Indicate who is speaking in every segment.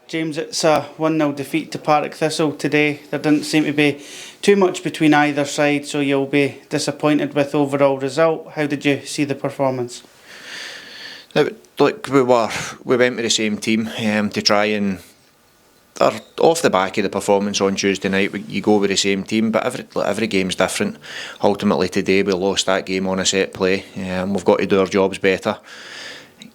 Speaker 1: James, it's a 1-0 defeat to Partick Thistle today. There didn't seem to be too much between either side, so you'll be disappointed with the overall result. How did you see the performance?
Speaker 2: Look, we went with the same team to try and, off the back of the performance on Tuesday night, you go with the same team, but every game's different. Ultimately today we lost that game on a set play. We've got to do our jobs better.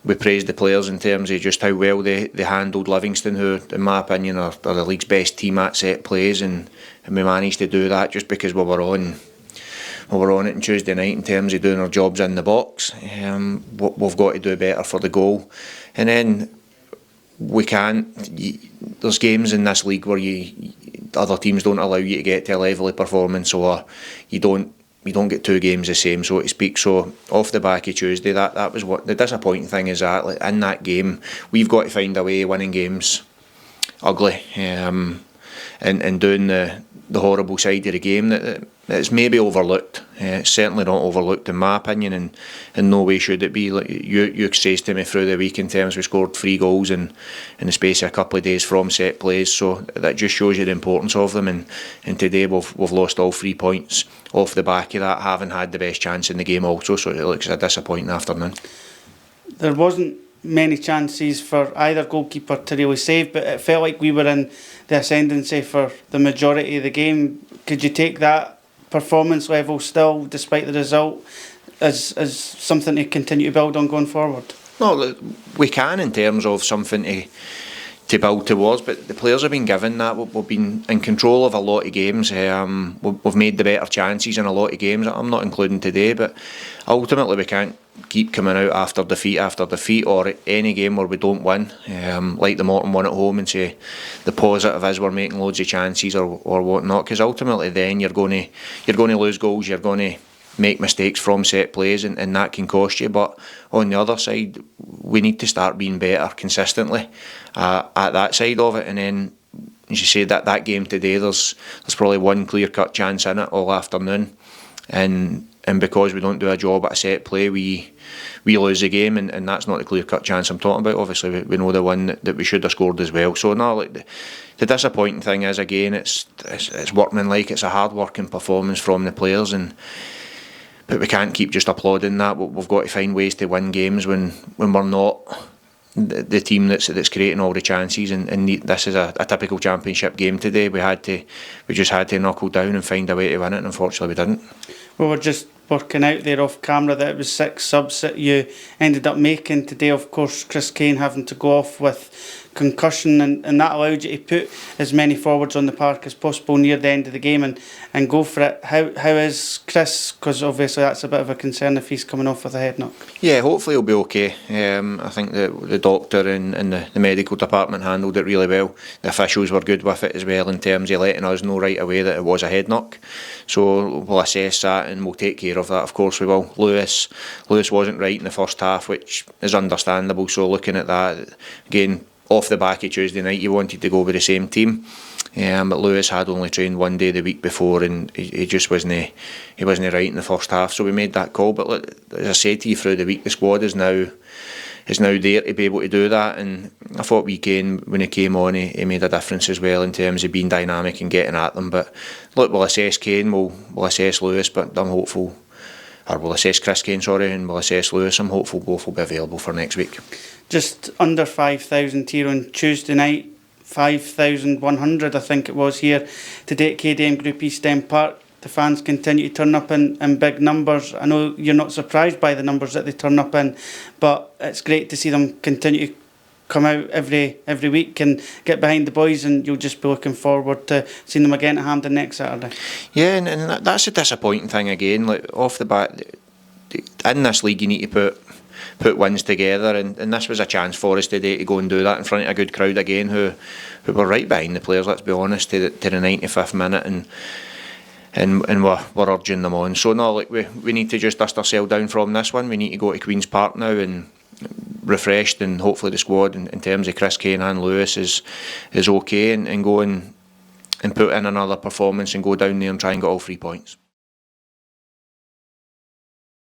Speaker 2: We praised the players in terms of just how well they handled Livingston, who in my opinion are the league's best team at set plays, and we managed to do that just because we were on it on Tuesday night in terms of doing our jobs in the box. We've got to do better for the goal, and then we can't. There's games in this league where other teams don't allow you to get to a level of performance, or you don't get two games the same, so to speak. So off the back of Tuesday, that was what the disappointing thing is, that like, in that game we've got to find a way of winning games ugly, and doing the horrible side of the game that's maybe overlooked. It's certainly not overlooked in my opinion, and in no way should it be. Like you says to me through the week in terms we scored 3 goals in the space of a couple of days from set plays, so that just shows you the importance of them, and today we've lost all 3 points off the back of that, having had the best chance in the game also, so it looks a disappointing afternoon.
Speaker 1: There wasn't many chances for either goalkeeper to really save, but it felt like we were in the ascendancy for the majority of the game. Could you take that performance level still, despite the result, as something to continue to build on going forward?
Speaker 2: No, we can in terms of something to build towards, but the players have been given that. We've been in control of a lot of games. We've made the better chances in a lot of games. I'm not including today, but ultimately we can't keep coming out after defeat or any game where we don't win, like the Morton one at home, and say the positive is we're making loads of chances or whatnot, because ultimately then you're going to lose goals, you're going to make mistakes from set plays, and that can cost you. But on the other side, we need to start being better consistently at that side of it. And then, as you say, that game today, there's probably one clear-cut chance in it all afternoon, and because we don't do a job at a set play, we lose the game, and that's not the clear-cut chance I'm talking about. Obviously we know the one that we should have scored as well. So no, like the disappointing thing is, again, it's workmanlike. It's a hard-working performance from the players, but we can't keep just applauding that. We've got to find ways to win games when we're not the team that's creating all the chances, and this is a typical championship game today. We just had to knuckle down and find a way to win it, and unfortunately we didn't.
Speaker 1: We were just working out there off camera that it was 6 subs that you ended up making today. Of course, Chris Kane having to go off with concussion, and that allowed you to put as many forwards on the park as possible near the end of the game and go for it. How is Chris? Because obviously that's a bit of a concern if he's coming off with a head knock.
Speaker 2: Yeah, hopefully he'll be okay. I think the doctor and the medical department handled it really well. The officials were good with it as well in terms of letting us know right away that it was a head knock. So we'll assess that and we'll take care of that. Of course we will. Lewis wasn't right in the first half, which is understandable. So looking at that again, off the back of Tuesday night, you wanted to go with the same team, but Lewis had only trained one day the week before, and he just wasn't right in the first half. So we made that call. But look, as I said to you through the week, the squad is now there to be able to do that, and I thought when he came on, he made a difference as well in terms of being dynamic and getting at them. But look, we'll assess Kane, we'll assess Lewis, but I'm hopeful. Or we'll assess Chris Kane, and we'll assess Lewis. I'm hopeful both will be available for next week.
Speaker 1: Just under 5,000 here on Tuesday night, 5,100 I think it was here today at KDM Group East End Park. The fans continue to turn up in big numbers. I know you're not surprised by the numbers that they turn up in, but it's great to see them continue to come out every week and get behind the boys, and you'll just be looking forward to seeing them again at Hampden next Saturday. Yeah,
Speaker 2: and that's a disappointing thing again. Like off the bat, in this league you need to put wins together, and this was a chance for us today to go and do that in front of a good crowd again, who were right behind the players, let's be honest, to the 95th minute, and we're urging them on. So no, like we need to just dust ourselves down from this one. We need to go to Queen's Park now and refreshed, and hopefully the squad in terms of Chris Kane and Lewis is okay, and go and put in another performance and go down there and try and get all 3 points.